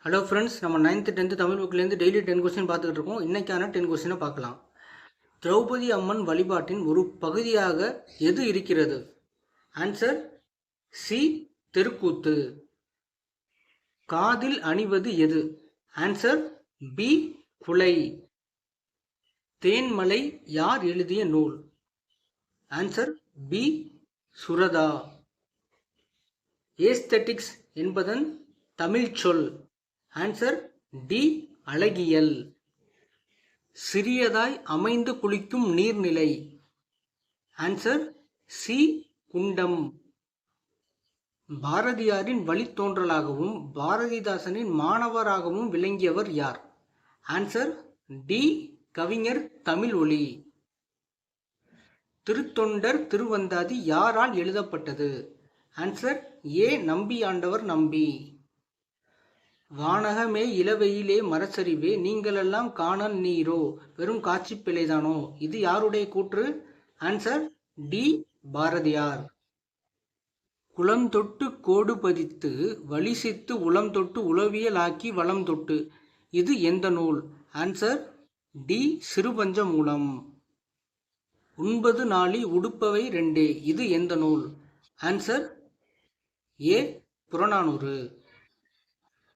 Hello friends, நம்ம 9th 10th Tamil புக்லேருந்து daily 10 question பார்த்துக்கிட்டு இருக்கோம். இன்றைக்கான 10 கொஸ்டினை பார்க்கலாம். திரௌபதி அம்மன் வழிபாட்டின் ஒரு பகுதியாக எது இருக்கிறது? ஆன்சர் சி, தெருக்கூத்து. காதில் அணிவது எது? ஆன்சர் பி, குலை. தேன்மலை யார் எழுதிய நூல்? Answer B, Suratha. ஏஸ்தட்டிக்ஸ் என்பதன் தமிழ் சொல்? ஆன்சர் டி, அழகியல். சிறியதாய் அமைந்து குளிக்கும் நீர்நிலை? ஆன்சர் சி, குண்டம். பாரதியாரின் வழித்தோன்றலாகவும் பாரதிதாசனின் மாணவராகவும் விளங்கியவர் யார்? ஆன்சர் டி, கவிஞர் தமிழ்ஒலி. திருத்தொண்டர் திருவந்தாதி யாரால் எழுதப்பட்டது? ஆன்சர் ஏ, நம்பியாண்டவர் நம்பி. வானகமே இளவெயிலே மரச்சரிவே நீங்களெல்லாம் காணல் நீரோ வெறும் காட்சி பிழைதானோ, இது யாருடைய கூற்று? Answer D, Bharathiyar. குளம் தொட்டு கோடு பதித்து வலிசித்து உளம் தொட்டு உளவியலாக்கி வளம் தொட்டு, இது எந்த நூல்? ஆன்சர் டி, சிறுபஞ்ச மூலம். 9 நாளி உடுப்பவை 2, இது எந்த நூல்? Answer A, Purananuru.